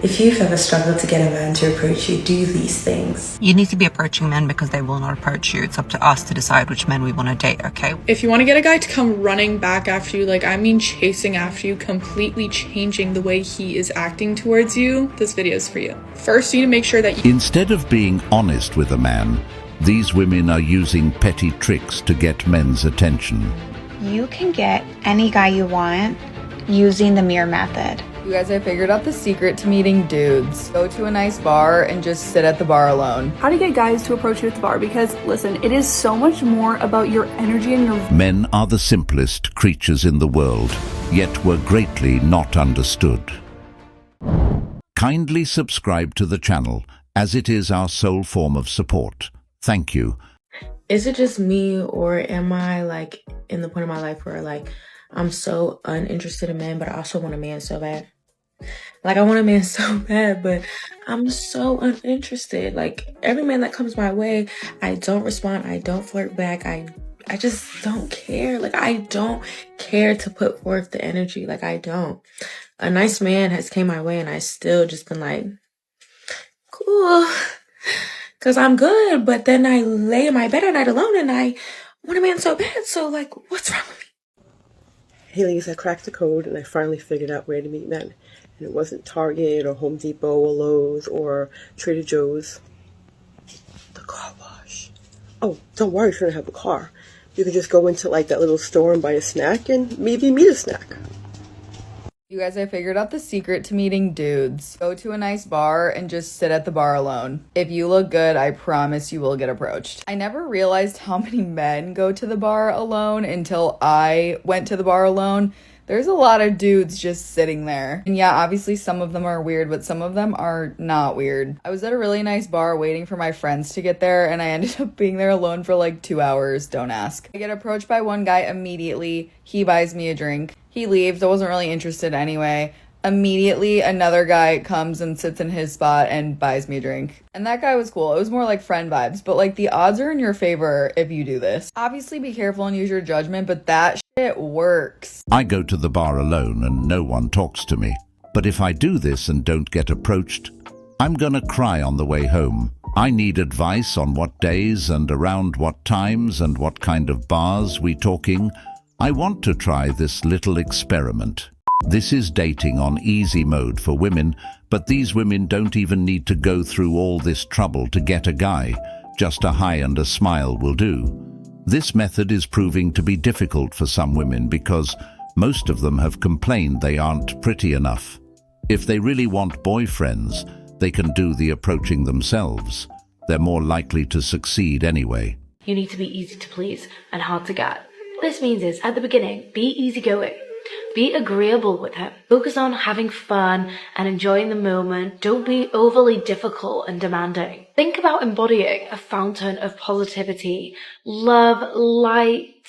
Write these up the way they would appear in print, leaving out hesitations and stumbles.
If you've ever struggled to get a man to approach you, do these things. You need to be approaching men because they will not approach you. It's up to us to decide which men we want to date, okay? If you want to get a guy to come running back after you, like I mean chasing after you, completely changing the way he is acting towards you, this video is for you. First, you need to make sure that Instead of being honest with a man, these women are using petty tricks to get men's attention. You can get any guy you want using the mirror method. You guys, I figured out the secret to meeting dudes. Go to a nice bar and just sit at the bar alone. How to get guys to approach you at the bar, because listen, it is so much more about your energy and your... Men are the simplest creatures in the world, yet were greatly not understood. Kindly subscribe to the channel, as it is our sole form of support. Thank you. Is it just me, or am I like in the point of my life where like I'm so uninterested in men, but I also want a man so bad? Like I want a man so bad, but I'm so uninterested. Like every man that comes my way, I don't respond, I don't flirt back, I just don't care. Like I don't care to put forth the energy. Like I don't. A nice man has came my way and I still just been like, cool, because I'm good. But then I lay in my bed at night alone and I want a man so bad. So like, what's wrong with me? Hey ladies, I cracked the code and I finally figured out where to meet men. And it wasn't Target or Home Depot or Lowe's or Trader Joe's. The car wash. Oh, don't worry if you don't have a car. You can just go into like that little store and buy a snack and maybe meet a snack. You guys, I figured out the secret to meeting dudes. Go to a nice bar and just sit at the bar alone. If you look good, I promise you will get approached. I never realized how many men go to the bar alone until I went to the bar alone. There's a lot of dudes just sitting there. And yeah, obviously some of them are weird, but some of them are not weird. I was at a really nice bar waiting for my friends to get there, and I ended up being there alone for like 2 hours. Don't ask. I get approached by one guy immediately. He buys me a drink. He leaves. I wasn't really interested anyway. Immediately, another guy comes and sits in his spot and buys me a drink. And that guy was cool. It was more like friend vibes, but like the odds are in your favor if you do this. Obviously, be careful and use your judgment, but that shit works. I go to the bar alone and no one talks to me. But if I do this and don't get approached, I'm gonna cry on the way home. I need advice on what days and around what times and what kind of bars we talking. I want to try this little experiment. This is dating on easy mode for women, but these women don't even need to go through all this trouble to get a guy. Just a hi and a smile will do. This method is proving to be difficult for some women because most of them have complained they aren't pretty enough. If they really want boyfriends, they can do the approaching themselves. They're more likely to succeed anyway. You need to be easy to please and hard to get. What this means is, at the beginning, be easygoing. Be agreeable with him. Focus on having fun and enjoying the moment. Don't be overly difficult and demanding. Think about embodying a fountain of positivity, love, light,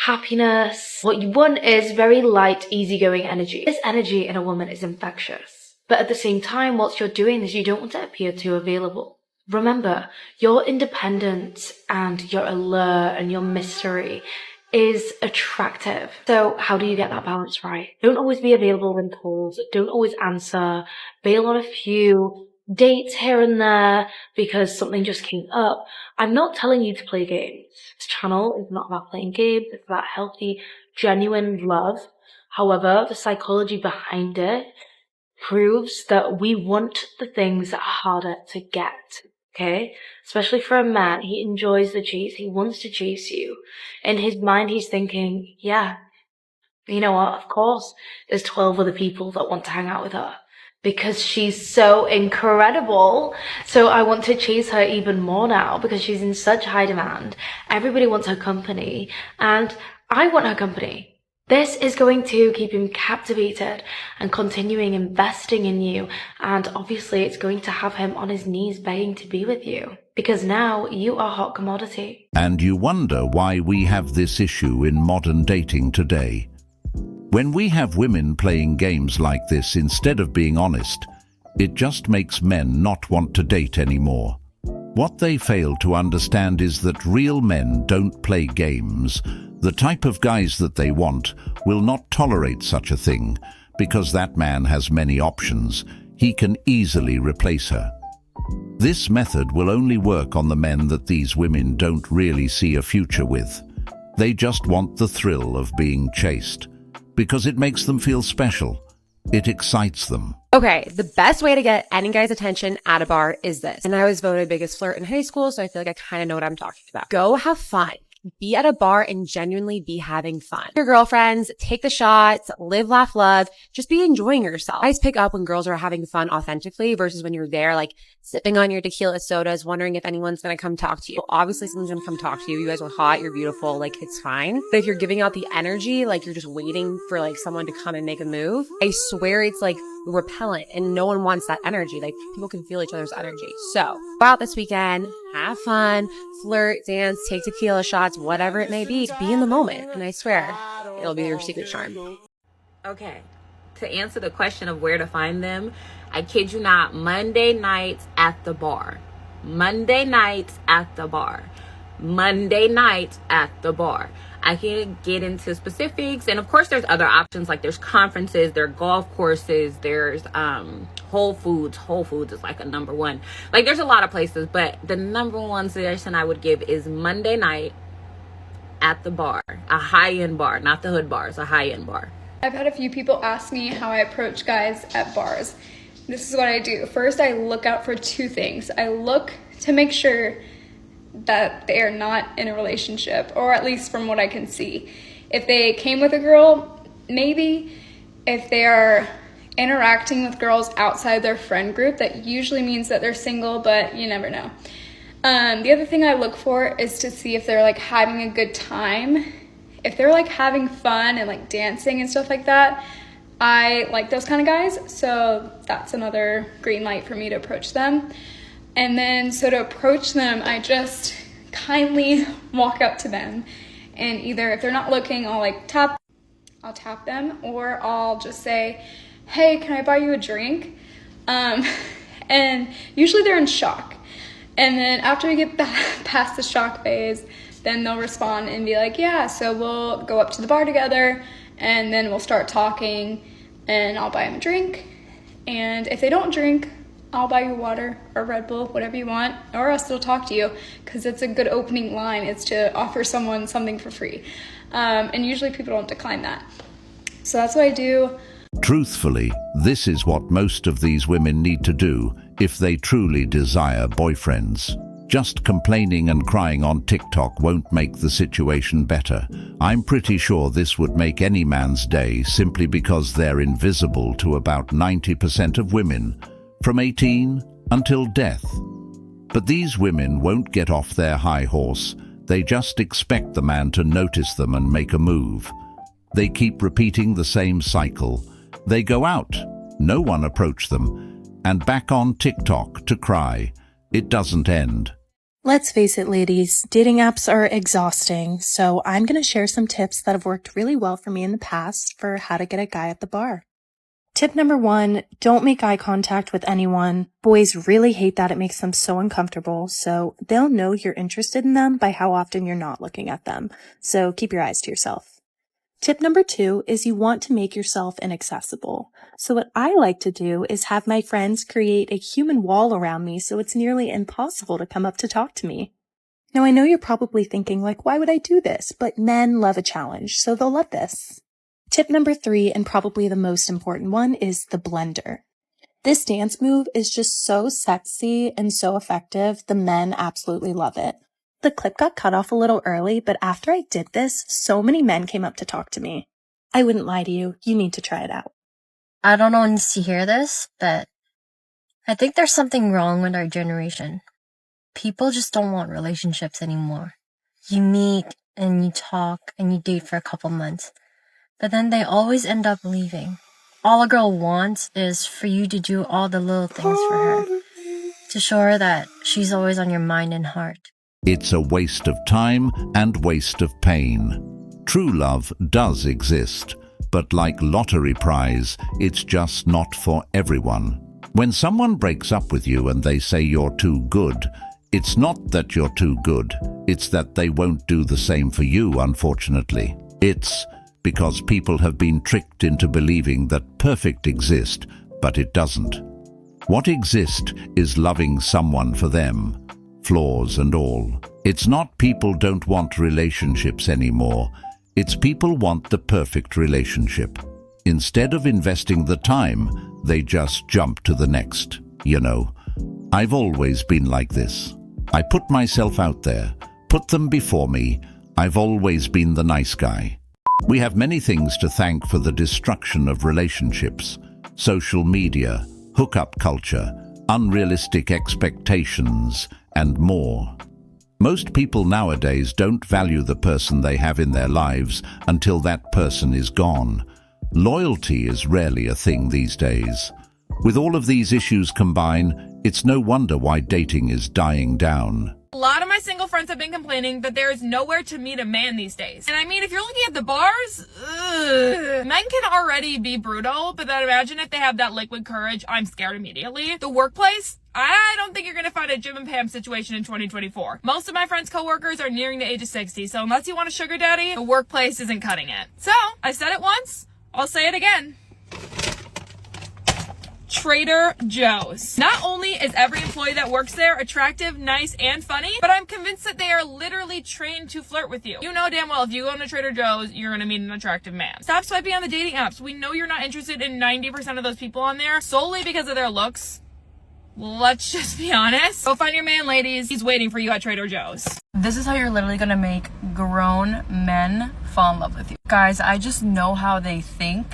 happiness. What you want is very light, easygoing energy. This energy in a woman is infectious. But at the same time, whilst you're doing this, you don't want to appear too available. Remember, your independence and your allure and your mystery is attractive. So how do you get that balance right? Don't always be available when called. Don't always answer. Bail on a few dates here and there because something just came up. I'm not telling you to play games. This channel is not about playing games. It's about healthy, genuine love. However, the psychology behind it proves that we want the things that are harder to get. Okay? Especially for a man, he enjoys the chase. He wants to chase you. In his mind, he's thinking, yeah, you know what? Of course, there's 12 other people that want to hang out with her because she's so incredible. So I want to chase her even more now because she's in such high demand. Everybody wants her company and I want her company. This is going to keep him captivated and continuing investing in you. And obviously it's going to have him on his knees begging to be with you because now you are hot commodity. And you wonder why we have this issue in modern dating today. When we have women playing games like this instead of being honest, it just makes men not want to date anymore. What they fail to understand is that real men don't play games. The type of guys that they want will not tolerate such a thing because that man has many options. he can easily replace her. This method will only work on the men that these women don't really see a future with. They just want the thrill of being chased, because it makes them feel special. It excites them. Okay, the best way to get any guy's attention at a bar is this. And I was voted biggest flirt in high school, so I feel like I kind of know what I'm talking about. Go have fun. Be at a bar and genuinely be having fun. Your girlfriends, take the shots, live, laugh, love. Just be enjoying yourself. Guys pick up when girls are having fun authentically versus when you're there, like sipping on your tequila sodas, wondering if anyone's going to come talk to you. Obviously, someone's going to come talk to you. You guys are hot. You're beautiful. Like, it's fine. But if you're giving out the energy, like you're just waiting for like someone to come and make a move, I swear it's like repellent and no one wants that energy. Like, people can feel each other's energy. So go out this weekend, have fun, flirt, dance, take tequila shots, whatever it may be in the moment. And I swear it'll be your secret charm. Okay, to answer the question of where to find them, I kid you not, Monday nights at the bar. Monday nights at the bar. Monday nights at the bar. I can get into specifics, and of course there's other options, like there's conferences, there are golf courses, there's Whole Foods. Whole Foods is like a number one. Like, there's a lot of places, but the number one suggestion I would give is Monday night at the bar. A high-end bar, not the hood bar, it's a high-end bar. I've had a few people ask me how I approach guys at bars. This is what I do. First, I look out for two things. I look to make sure that they are not in a relationship, or at least from what I can see. If they came with a girl, maybe. If they are interacting with girls outside their friend group, that usually means that they're single, but you never know. The other thing I look for is to see if they're like having a good time. If they're like having fun and like dancing and stuff like that, I like those kind of guys. So that's another green light for me to approach them. And then, so to approach them, I just kindly walk up to them, and either if they're not looking, I'll tap them, or I'll just say, hey, can I buy you a drink? And usually they're in shock. And then after we get past the shock phase, then they'll respond and be like, yeah, so we'll go up to the bar together, and then we'll start talking, and I'll buy them a drink. And if they don't drink, I'll buy you water or Red Bull, whatever you want, or I'll still talk to you, because it's a good opening line. It's to offer someone something for free. And usually people don't decline that. So that's what I do. Truthfully, this is what most of these women need to do if they truly desire boyfriends. Just complaining and crying on TikTok won't make the situation better. I'm pretty sure this would make any man's day, simply because they're invisible to about 90% of women, from 18 until death. But these women won't get off their high horse. They just expect the man to notice them and make a move. They keep repeating the same cycle. They go out, no one approach them, and back on TikTok to cry. It doesn't end. Let's face it, ladies, dating apps are exhausting, so I'm going to share some tips that have worked really well for me in the past for how to get a guy at the bar. Tip number 1, don't make eye contact with anyone. Boys really hate that. It makes them so uncomfortable, so they'll know you're interested in them by how often you're not looking at them. So keep your eyes to yourself. Tip number 2 is you want to make yourself inaccessible. So what I like to do is have my friends create a human wall around me so it's nearly impossible to come up to talk to me. Now I know you're probably thinking, like, why would I do this? But men love a challenge, so they'll love this. Tip number 3, and probably the most important one, is the blender. This dance move is just so sexy and so effective. The men absolutely love it. The clip got cut off a little early, but after I did this, so many men came up to talk to me. I wouldn't lie to you. You need to try it out. I don't know when to hear this, but I think there's something wrong with our generation. People just don't want relationships anymore. You meet and you talk and you date for a couple months, but then they always end up leaving. All a girl wants is for you to do all the little things for her, to show her that she's always on your mind and heart. It's a waste of time and waste of pain. True love does exist, but like lottery prize, it's just not for everyone. When someone breaks up with you and they say you're too good, it's not that you're too good, it's that they won't do the same for you, unfortunately. It's because people have been tricked into believing that perfect exists, but it doesn't. What exists is loving someone for them, flaws and all. It's not people don't want relationships anymore. It's people want the perfect relationship. Instead of investing the time, they just jump to the next. You know, I've always been like this. I put myself out there, put them before me. I've always been the nice guy. We have many things to thank for the destruction of relationships. Social media, hookup culture, unrealistic expectations, and more. Most people nowadays don't value the person they have in their lives until that person is gone. Loyalty is rarely a thing these days. With all of these issues combined, it's no wonder why dating is dying down. A lot of my single friends have been complaining that there is nowhere to meet a man these days. And I mean, if you're looking at the bars, men can already be brutal, but then imagine if they have that liquid courage. I'm scared immediately. The workplace, I don't think you're going to find a Jim and Pam situation in 2024. Most of my friends' coworkers are nearing the age of 60, so unless you want a sugar daddy, the workplace isn't cutting it. So, I said it once, I'll say it again. Trader Joe's. Not only is every employee that works there attractive, nice, and funny, but I'm convinced that they are literally trained to flirt with you. You know damn well if you go into Trader Joe's, you're gonna meet an attractive man. Stop swiping on the dating apps. We know you're not interested in 90% of those people on there solely because of their looks. Let's just be honest. Go find your man, ladies. He's waiting for you at Trader Joe's. This is how you're literally gonna make grown men fall in love with you. Guys, I just know how they think,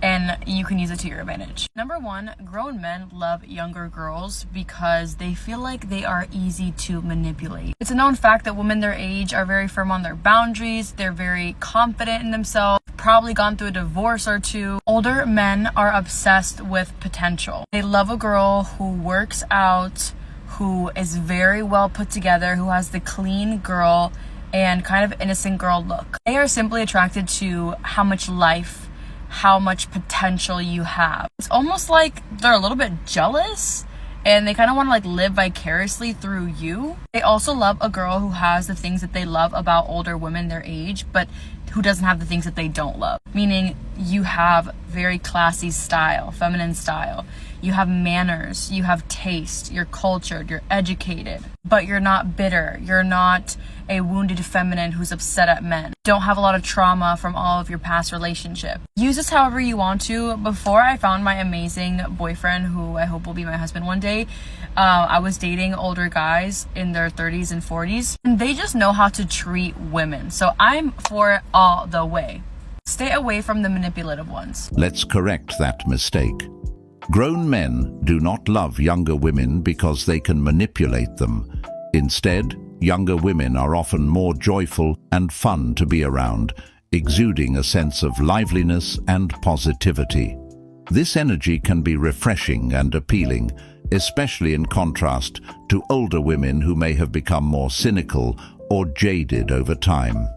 and you can use it to your advantage. Number one, grown men love younger girls because they feel like they are easy to manipulate. It's a known fact that women their age are very firm on their boundaries, they're very confident in themselves, probably gone through a divorce or two. Older men are obsessed with potential. They love a girl who works out, who is very well put together, who has the clean girl and kind of innocent girl look. They are simply attracted to how much life, how much potential you have. It's almost like they're a little bit jealous and they kind of want to like live vicariously through you. They also love a girl who has the things that they love about older women their age, but who doesn't have the things that they don't love. Meaning you have very classy style, feminine style. You have manners, you have taste, you're cultured, you're educated, but you're not bitter. You're not a wounded feminine who's upset at men. Don't have a lot of trauma from all of your past relationships. Use this however you want to. Before I found my amazing boyfriend, who I hope will be my husband one day, I was dating older guys in their 30s and 40s, and they just know how to treat women. So I'm for it all the way. Stay away from the manipulative ones. Let's correct that mistake. Grown men do not love younger women because they can manipulate them. Instead, younger women are often more joyful and fun to be around, exuding a sense of liveliness and positivity. This energy can be refreshing and appealing, especially in contrast to older women who may have become more cynical or jaded over time.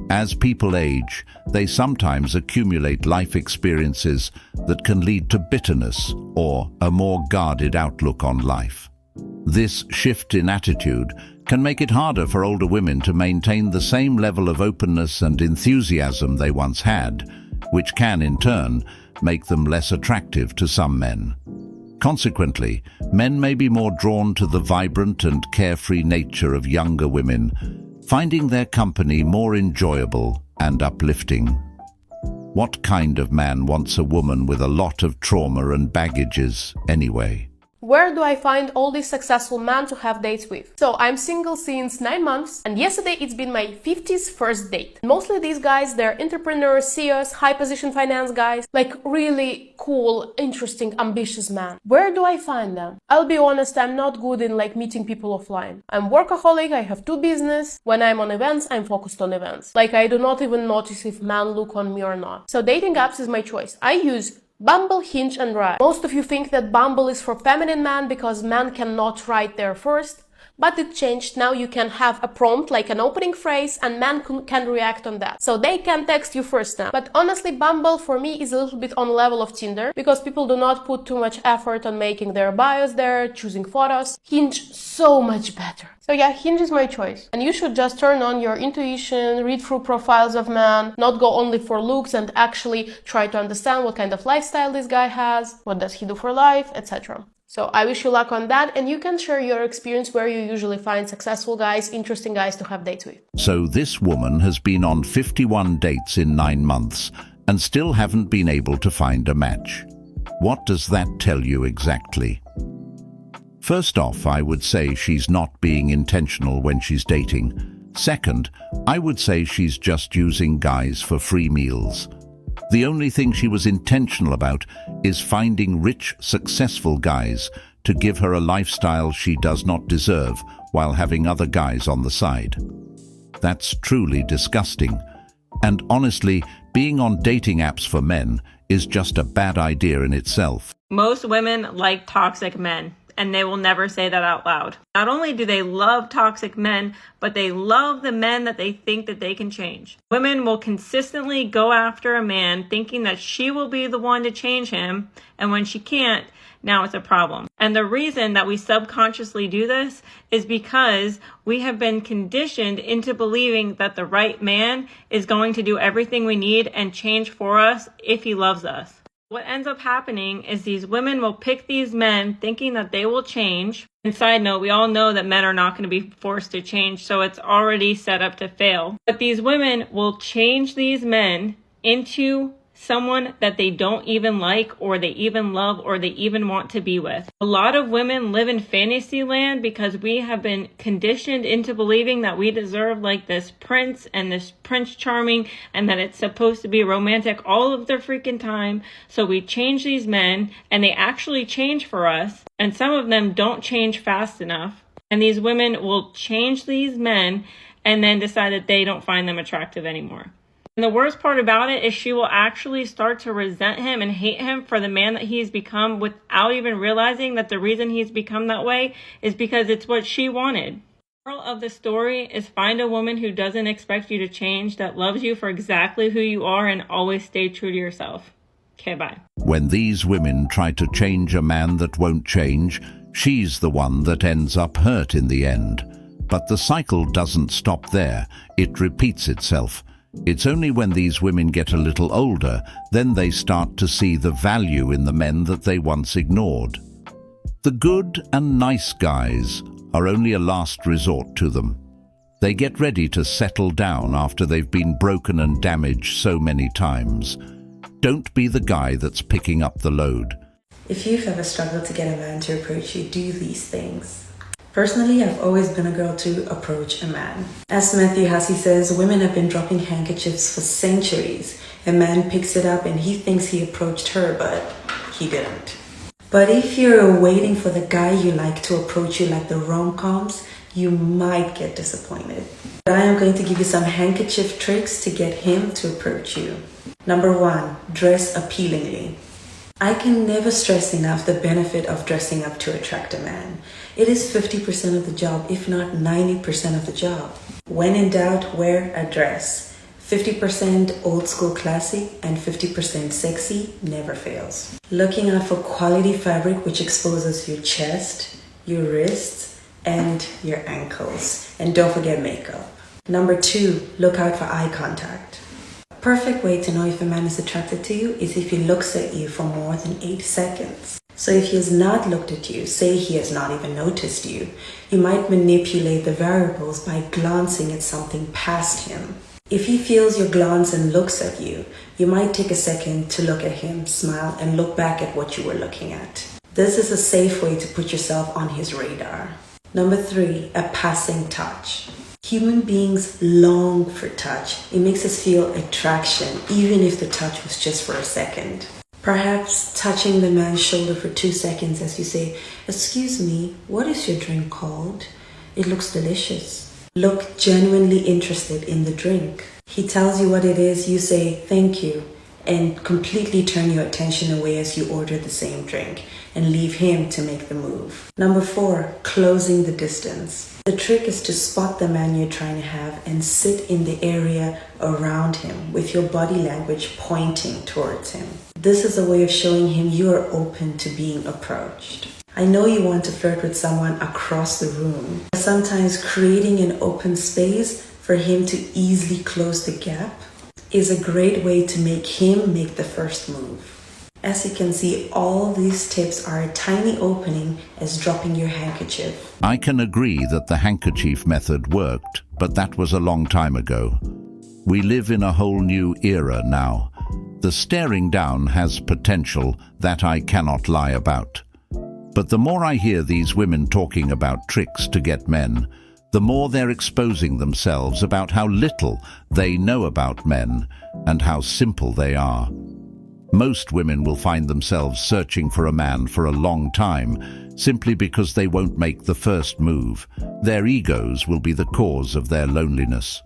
As people age, they sometimes accumulate life experiences that can lead to bitterness or a more guarded outlook on life. This shift in attitude can make it harder for older women to maintain the same level of openness and enthusiasm they once had, which can, in turn, make them less attractive to some men. Consequently, men may be more drawn to the vibrant and carefree nature of younger women, finding their company more enjoyable and uplifting. What kind of man wants a woman with a lot of trauma and baggages anyway? Where do I find all these successful men to have dates with? So I'm single since 9 months, and yesterday it's been my 50th first date. Mostly these guys, they're entrepreneurs, CEOs, high position finance guys, like really cool, interesting, ambitious men. Where do I find them? I'll be honest, I'm not good in like meeting people offline. I'm workaholic, I have 2 businesses. When I'm on events, I'm focused on events. Like I do not even notice if men look on me or not. So dating apps is my choice. I use Bumble, Hinge, and Ride. Most of you think that Bumble is for feminine men because men cannot write there first, but it changed. Now you can have a prompt, like an opening phrase, and men can react on that. So they can text you first now. But honestly, Bumble for me is a little bit on level of Tinder because people do not put too much effort on making their bios there, choosing photos. Hinge, so much better. So yeah, Hinge is my choice. And you should just turn on your intuition, read through profiles of men, not go only for looks, and actually try to understand what kind of lifestyle this guy has, what does he do for life, etc. So I wish you luck on that, and you can share your experience where you usually find successful guys, interesting guys to have dates with. So this woman has been on 51 dates in 9 months and still haven't been able to find a match. What does that tell you exactly? First off, I would say she's not being intentional when she's dating. Second, I would say she's just using guys for free meals. The only thing she was intentional about is finding rich, successful guys to give her a lifestyle she does not deserve while having other guys on the side. That's truly disgusting. And honestly, being on dating apps for men is just a bad idea in itself. Most women like toxic men, and they will never say that out loud. Not only do they love toxic men, but they love the men that they think that they can change. Women will consistently go after a man thinking that she will be the one to change him, and when she can't, now it's a problem. And the reason that we subconsciously do this is because we have been conditioned into believing that the right man is going to do everything we need and change for us if he loves us. What ends up happening is these women will pick these men thinking that they will change. And side note, we all know that men are not going to be forced to change, so it's already set up to fail. But these women will change these men into someone that they don't even like, or they even love, or they even want to be with. A lot of women live in fantasy land because we have been conditioned into believing that we deserve like this prince and this Prince Charming, and that it's supposed to be romantic all of the freaking time. So we change these men, and they actually change for us, and some of them don't change fast enough. And these women will change these men and then decide that they don't find them attractive anymore. And the worst part about it is she will actually start to resent him and hate him for the man that he's become without even realizing that the reason he's become that way is because it's what she wanted. The moral of the story is find a woman who doesn't expect you to change, that loves you for exactly who you are, and always stay true to yourself. Okay, bye. When these women try to change a man that won't change, she's the one that ends up hurt in the end. But the cycle doesn't stop there. It repeats itself. It's only when these women get a little older, then they start to see the value in the men that they once ignored. The good and nice guys are only a last resort to them. They get ready to settle down after they've been broken and damaged so many times. Don't be the guy that's picking up the load. If you've ever struggled to get a man to approach you, do these things. Personally, I've always been a girl to approach a man. As Matthew Hussey says, women have been dropping handkerchiefs for centuries. A man picks it up and he thinks he approached her, but he didn't. But if you're waiting for the guy you like to approach you like the rom-coms, you might get disappointed. But I am going to give you some handkerchief tricks to get him to approach you. Number 1, dress appealingly. I can never stress enough the benefit of dressing up to attract a man. It is 50% of the job, if not 90% of the job. When in doubt, wear a dress. 50% old school classy and 50% sexy never fails. Looking out for quality fabric which exposes your chest, your wrists, and your ankles. And don't forget makeup. Number 2, look out for eye contact. Perfect way to know if a man is attracted to you is if he looks at you for more than 8 seconds. So if he has not looked at you, say he has not even noticed you, you might manipulate the variables by glancing at something past him. If he feels your glance and looks at you, you might take a second to look at him, smile, and look back at what you were looking at. This is a safe way to put yourself on his radar. Number 3, a passing touch. Human beings long for touch. It makes us feel attraction, even if the touch was just for a second. Perhaps touching the man's shoulder for 2 seconds as you say, "Excuse me, what is your drink called? It looks delicious." Look genuinely interested in the drink. He tells you what it is, you say, "Thank you," and completely turn your attention away as you order the same drink and leave him to make the move. Number 4, closing the distance. The trick is to spot the man you're trying to have and sit in the area around him with your body language pointing towards him. This is a way of showing him you are open to being approached. I know you want to flirt with someone across the room, but sometimes creating an open space for him to easily close the gap is a great way to make him make the first move. As you can see, all these tips are a tiny opening as dropping your handkerchief. I can agree that the handkerchief method worked, but that was a long time ago. We live in a whole new era now. The staring down has potential that I cannot lie about. But the more I hear these women talking about tricks to get men, the more they're exposing themselves about how little they know about men and how simple they are. Most women will find themselves searching for a man for a long time simply because they won't make the first move. Their egos will be the cause of their loneliness.